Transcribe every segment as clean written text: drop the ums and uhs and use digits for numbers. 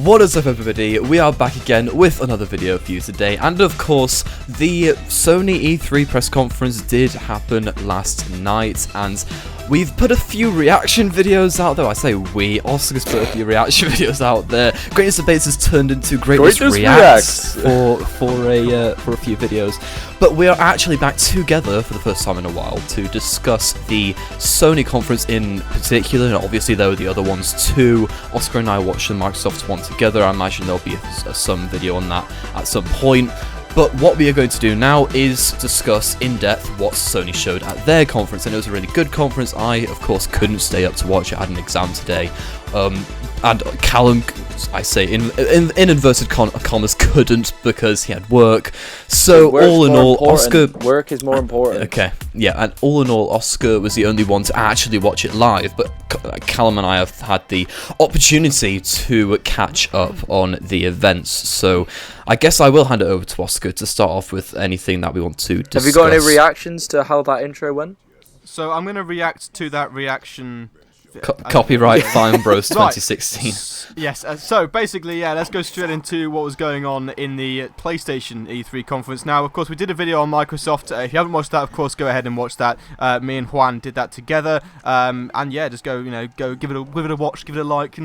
What is up, everybody? We are back again with another video for you today, and of course the Sony E3 press conference did happen last night, and we've put a few reaction videos out there. I say we, Oscar's put a few reaction videos out there. GreatnessDebates has turned into Greatness Reacts for a few videos, but we are actually back together for the first time in a while to discuss the Sony conference in particular, and obviously there were the other ones too. Oscar and I watched the Microsoft one together. I imagine there'll be some video on that at some point. But what we are going to do now is discuss in depth what Sony showed at their conference, and it was a really good conference. I, of course, couldn't stay up to watch it. I had an exam today, and Callum, I say in inverted commas, couldn't because he had work. So all in all, Oscar, work is more important. Okay, yeah, and all in all, Oscar was the only one to actually watch it live, but Callum and I have had the opportunity to catch up on the events. So I guess I will hand it over to Oscar to start off with anything that we want to discuss. Have you got any reactions to how that intro went? So I'm going to react to that reaction. Copyright Fine Bros 2016. Yes, so basically, yeah, let's go straight into what was going on in the PlayStation E3 conference. Now, of course, we did a video on Microsoft. If you haven't watched that, of course, go ahead and watch that. Me and Juan did that together. And yeah, just go give it a watch, give it a like,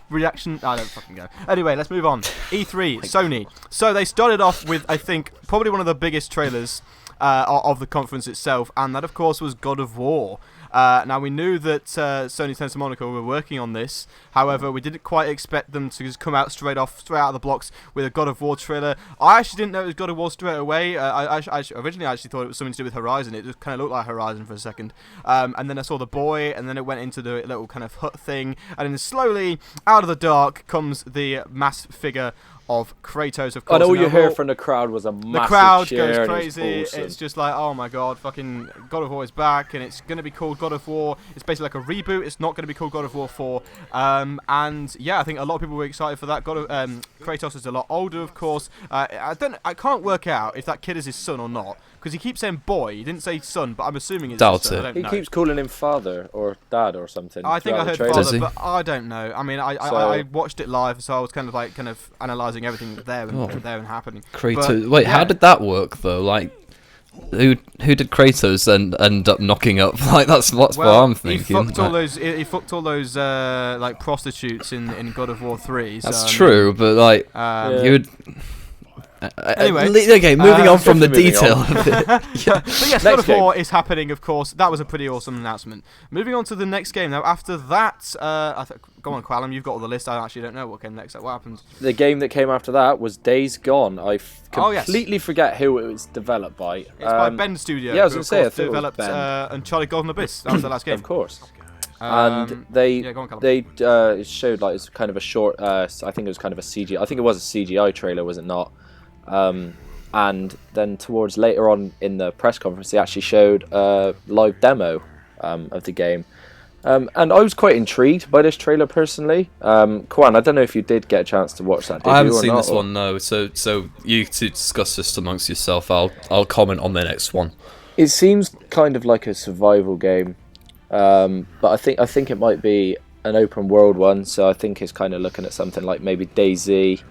reaction. I don't fucking know. Anyway, let's move on. E3, Sony. So they started off with, I think, probably one of the biggest trailers of the conference itself, and that, of course, was God of War. Now, we knew that Sony Santa Monica were working on this. However, we didn't quite expect them to just come out straight out of the blocks with a God of War trailer. I actually didn't know it was God of War straight away. I originally thought it was something to do with Horizon. It just kind of looked like Horizon for a second. And then I saw the boy, and then it went into the little kind of hut thing. And then slowly, out of the dark, comes the mass figure of Kratos, of course. And all you heard from the crowd was a massive cheer. The crowd goes crazy. Awesome. It's just like, oh my god, fucking God of War is back, and it's going to be called God of War. It's basically like a reboot. It's not going to be called God of War 4. And yeah, I think a lot of people were excited for that. Kratos is a lot older, of course. I can't work out if that kid is his son or not, because he keeps saying boy. He didn't say son, but I'm assuming it's his son. I don't know. He keeps calling him father or dad or something. I think I heard father, but I don't know. I mean, I watched it live, so I was kind of analysing everything there and happening. Kratos. But, wait, yeah. How did that work though? Like, who did Kratos then end up knocking up? Like, that's what I'm thinking. He fucked all those like prostitutes in God of War 3. So, that's true, but like you would. Anyway, okay, moving on from the detail of it. Yeah. But yes, God of War is happening, of course. That was a pretty awesome announcement. Moving on to the next game. Now, after that, go on, Qualum, you've got all the list. I actually don't know what came next. What happened? The game that came after that was Days Gone. I completely forget who it was developed by. It's by Ben Studio. Yeah, I was going to say, I think developed it was Ben. Uncharted Golden Abyss. That was the last game. Of course. And they showed like it's kind of a short. I think it was kind of a CGI. I think it was a CGI trailer, was it not? And then towards later on in the press conference, they actually showed a live demo of the game. And I was quite intrigued by this trailer personally. Kwan, I don't know if you did get a chance to watch that. I haven't seen this one, no. So you two discuss this amongst yourself. I'll comment on the next one. It seems kind of like a survival game, but I think it might be an open world one. So I think it's kind of looking at something like maybe DayZ,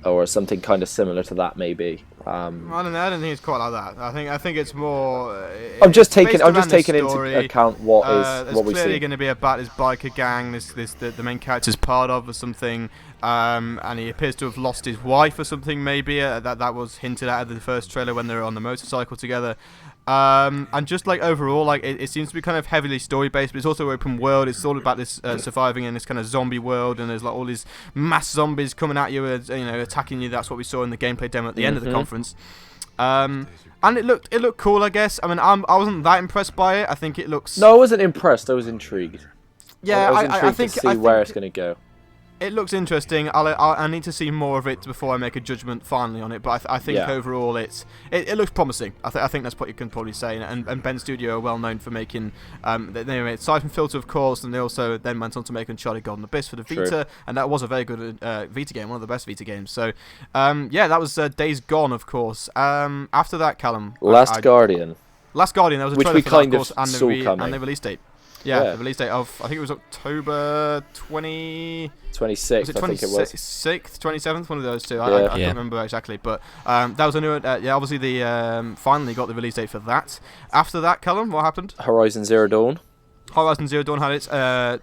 or something kind of similar to that, maybe. I don't know. I don't think it's quite like that. I think it's more. I'm just taking into account what we see. There's clearly going to be about this biker gang. The main character's part of or something. And he appears to have lost his wife or something. Maybe that was hinted at in the first trailer when they were on the motorcycle together. And just like overall, like it seems to be kind of heavily story based, but it's also open world. It's all about this surviving in this kind of zombie world, and there's like all these mass zombies coming at you, attacking you. That's what we saw in the gameplay demo at the end of the conference. And it looked cool, I guess. I mean, I wasn't that impressed by it. I think it looks. No, I wasn't impressed. I was intrigued. Yeah, I think to see where it's going to go. It looks interesting. I need to see more of it before I make a judgment finally on it. But I think overall it looks promising. I think that's what you can probably say. And Ben Studio are well known for making. They made Siphon Filter, of course, and they also then went on to make Uncharted Golden Abyss for the Vita, and that was a very good Vita game, one of the best Vita games. So that was Days Gone, of course. After that, Callum, Last Guardian. Last Guardian. There was a which trailer we for kind that, of course, of saw coming, and the release date. Yeah, the release date of, I think it was October 26th, 26th, I think it was. 6th, 27th, one of those two. Yeah. I can't remember exactly, but that was a new one. Obviously, the finally got the release date for that. After that, Callum, what happened? Horizon Zero Dawn. Horizon Zero Dawn had its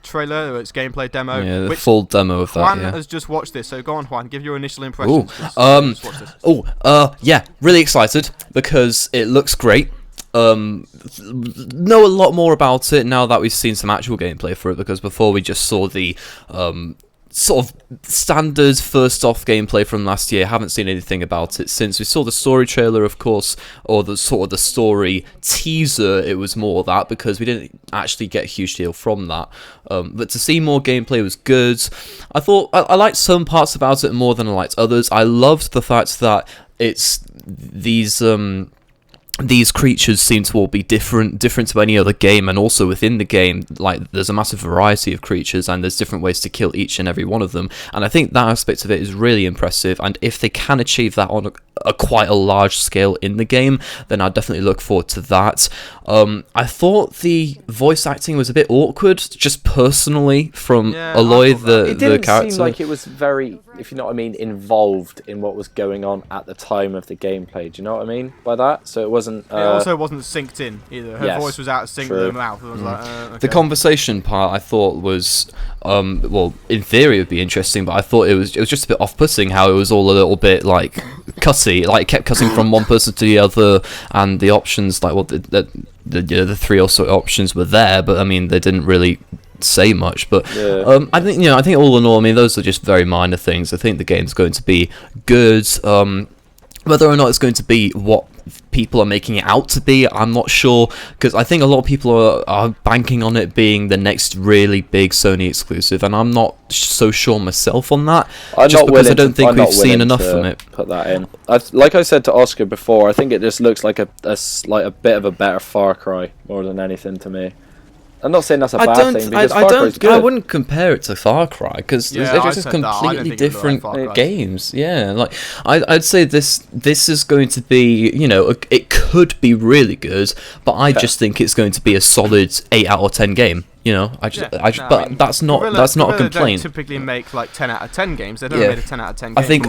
trailer, its gameplay demo. Yeah, the which full demo of that. Juan Yeah. has just watched this, so go on, Juan, give your initial impressions. Yeah, really excited because it looks great. Know a lot more about it now that we've seen some actual gameplay for it, because before we just saw the sort of standard first off gameplay from last year. Haven't seen anything about it since we saw the story trailer, of course, or the sort of the story teaser. It was more that, because we didn't actually get a huge deal from that. But to see more gameplay was good. I thought I liked some parts about it more than I liked others. I loved the fact that it's these creatures seem to all be different to any other game, and also within the game, like, there's a massive variety of creatures, and there's different ways to kill each and every one of them, and I think that aspect of it is really impressive, and if they can achieve that on a quite a large scale in the game, then I'd definitely look forward to that. I thought the voice acting was a bit awkward, just personally, from Aloy, the character. It didn't seem like it was very, if you know what I mean, involved in what was going on at the time of the gameplay. Do you know what I mean by that? So it wasn't... it also wasn't synced in either. Her voice was out of sync with her mouth. It was okay. The conversation part I thought was, well, in theory it would be interesting, but I thought it was just a bit off-putting how it was all a little bit, like, cussy, like it kept cussing from one person to the other, and the options, like, well, the three or so options were there, but I mean, they didn't really say much. But I think all in all, I mean, those are just very minor things. I think the game's going to be good. Whether or not it's going to be what people are making it out to be, I'm not sure, because I think a lot of people are banking on it being the next really big Sony exclusive, and I'm not so sure myself on that, just because I don't think we've seen enough from it. Put that in. Like I said to Oscar before, I think it just looks like a bit of a better Far Cry more than anything to me. I'm not saying that's a bad thing, because Far Cry's good. I wouldn't compare it to Far Cry, because they're just completely different games. Yeah, like I'd say this is going to be, you know, it could be really good, but I just think it's going to be a solid 8 out of 10 game. You know, that's not a complaint. Don't typically make like 10 out of 10 games. They don't make a 10 out of 10 game. I think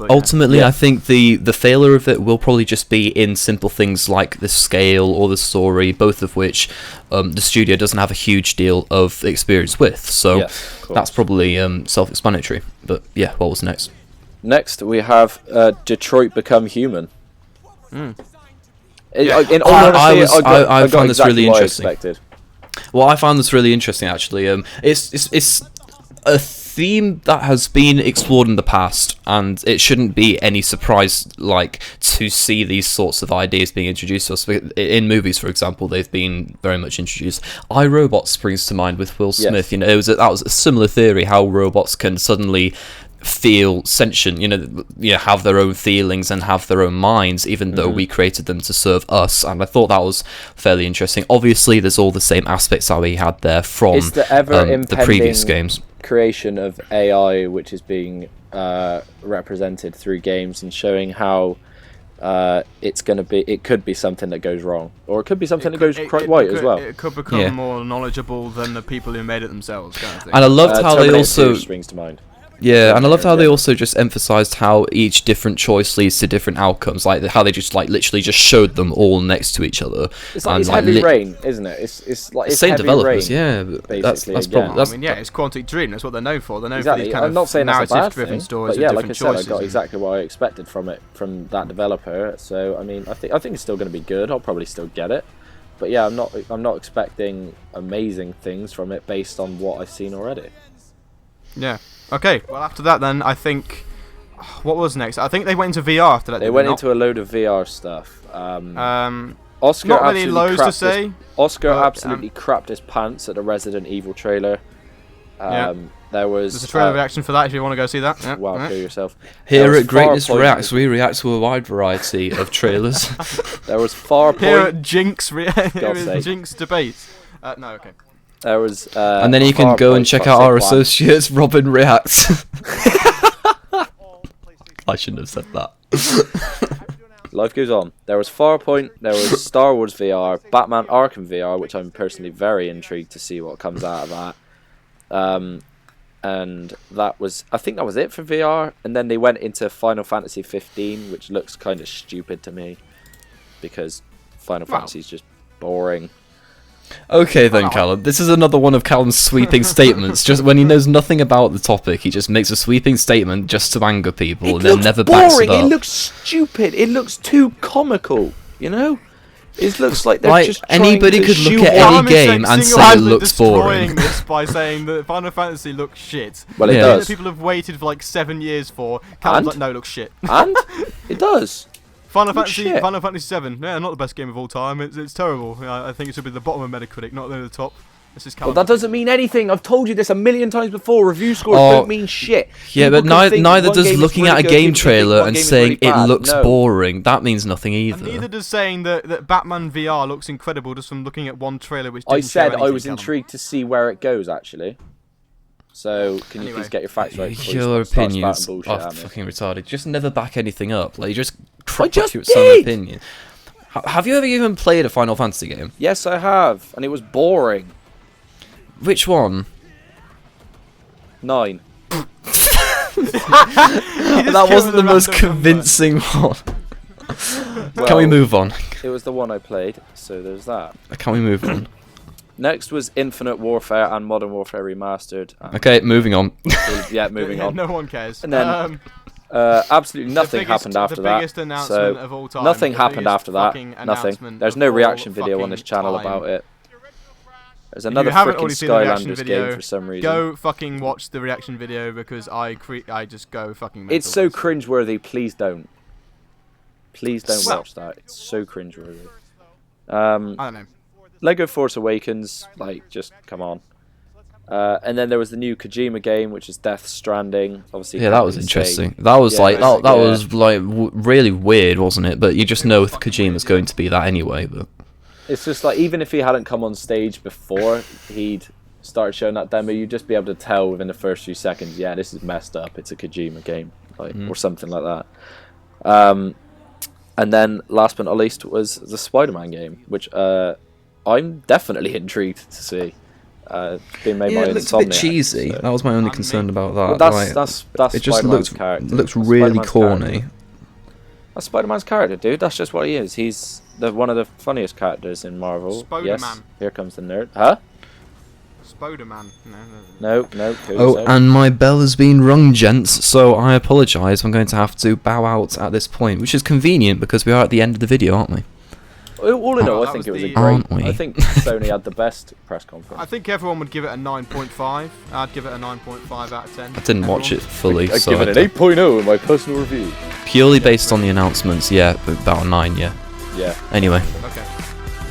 ultimately, I think the failure of it will probably just be in simple things like the scale or the story, both of which the studio doesn't have a huge deal of experience with. So that's probably self-explanatory. But yeah, what was next? Next, we have Detroit Become Human. Mm. In all honesty, I found this really interesting. Expected. Well, I found this really interesting, actually. It's a theme that has been explored in the past, and it shouldn't be any surprise, like, to see these sorts of ideas being introduced to us. In movies, for example, they've been very much introduced. iRobot springs to mind with Will Smith. You know, that was a similar theory, how robots can suddenly feel sentient, you know, have their own feelings and have their own minds, even though we created them to serve us. And I thought that was fairly interesting. Obviously, there's all the same aspects that we had there from the previous games. Creation of AI, which is being represented through games, and showing how it could be something that goes wrong, or it could be something that goes quite right as well. It could become more knowledgeable than the people who made it themselves, kind of thing. And I loved how they also springs to mind. Yeah, and I loved how they also just emphasised how each different choice leads to different outcomes, like how they just literally just showed them all next to each other. It's like, it's Heavy Rain, isn't it? It's like same developers, Rain, that's probably. I mean, it's Quantic Dream. That's what they're known for. They're known for these kind I'm not saying that's a bad thing, stories. But yeah, like I said, I got exactly what I expected from that developer. So I mean, I think it's still going to be good. I'll probably still get it. But yeah, I'm not expecting amazing things from it based on what I've seen already. Yeah. Okay, well after that then, I think, what was next? I think they went into VR after that. They went into a load of VR stuff. Oscar not really loads to say. Oscar absolutely crapped his pants at the Resident Evil trailer. There's a trailer reaction for that if you want to go see that. Yeah. Well, kill yourself. Here at Greatness Reacts, we react to a wide variety of trailers. There was far point. Here at Jinx Debates. No, okay. There was, and then you can go and check out our associates, Robin Reacts. I shouldn't have said that. Life goes on. There was Farpoint, there was Star Wars VR, Batman Arkham VR, which I'm personally very intrigued to see what comes out of that. And that was, I think that was it for VR. And then they went into Final Fantasy 15, which looks kind of stupid to me because Final Fantasy is just boring. Okay then, Callum. This is another one of Callum's sweeping statements. Just when he knows nothing about the topic, he just makes a sweeping statement just to anger people and then never backs it up. It looks stupid. It looks too comical, you know? It looks like they're just anybody could look at any game and say it looks boring. This by saying that Final Fantasy looks shit. Well, it does. That people have waited for like 7 years for. Callum's like, no, it looks shit. And it does. Final Fantasy 7. Yeah, not the best game of all time. It's terrible. I think it should be the bottom of Metacritic, not near the top. This is well, that doesn't mean anything. I've told you this a million times before. Review scores don't mean shit. Yeah, but neither does looking at a game trailer and saying it looks boring. That means nothing either. And neither does saying that Batman VR looks incredible just from looking at one trailer which didn't I said show I was intrigued to see where it goes, actually. So, can you please get your facts right? Your opinions are fucking retarded. Just never back anything up. Like, you just crap your own opinion. Have you ever even played a Final Fantasy game? Yes, I have. And it was boring. Which one? 9. That wasn't the most convincing one. Well, can we move on? It was the one I played, so there's that. Can we move on? Next was Infinite Warfare and Modern Warfare Remastered. Okay, moving on. Yeah, moving on. No one cares. And then absolutely nothing happened after that. Announcement of all time. Nothing happened after that. Nothing. There's no reaction video on this channel about it. There's another freaking Skylanders game for some reason. Go fucking watch the reaction video because I just go fucking mental. It's so cringeworthy. Please don't. Please don't watch that. It's so cringeworthy. I don't know. Lego Force Awakens, like, just come on. And then there was the new Kojima game, which is Death Stranding. Obviously, yeah, that was interesting. That was really weird, wasn't it? But you just know Kojima's going to be that anyway. But it's just like, even if he hadn't come on stage before he'd started showing that demo, you'd just be able to tell within the first few seconds, yeah, this is messed up. It's a Kojima game, like, or something like that. And then last but not least was the Spider-Man game, which I'm definitely intrigued to see. Being made by it looks a bit cheesy. So. That was my only concern about that. Well, that's it just looks really corny. That's Spider-Man's character, dude. That's just what he is. He's one of the funniest characters in Marvel. Spider-Man. Yes, here comes the nerd. Huh? Spider-Man. No. And my bell has been rung, gents, so I apologise. I'm going to have to bow out at this point, which is convenient because we are at the end of the video, aren't we? All in all, I think it was a great. I think Sony had the best press conference. I think everyone would give it a 9.5. I'd give it a 9.5 out of 10. I didn't watch it fully, I'd so give it an 8.0 in my personal review. Purely based on the announcements, yeah, about a 9, yeah. Yeah. Anyway. Okay.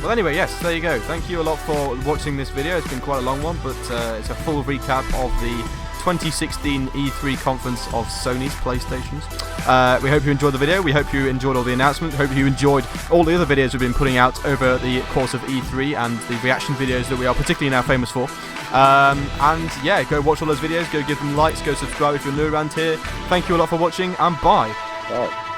Well, anyway, yes, there you go. Thank you a lot for watching this video. It's been quite a long one, but it's a full recap of the 2016 E3 conference of Sony's PlayStations. We hope you enjoyed the video. We hope you enjoyed all the announcements. We hope you enjoyed all the other videos we've been putting out over the course of E3 and the reaction videos that we are particularly now famous for. And yeah, go watch all those videos. Go give them likes. Go subscribe if you're new around here. Thank you a lot for watching, and bye. Bye.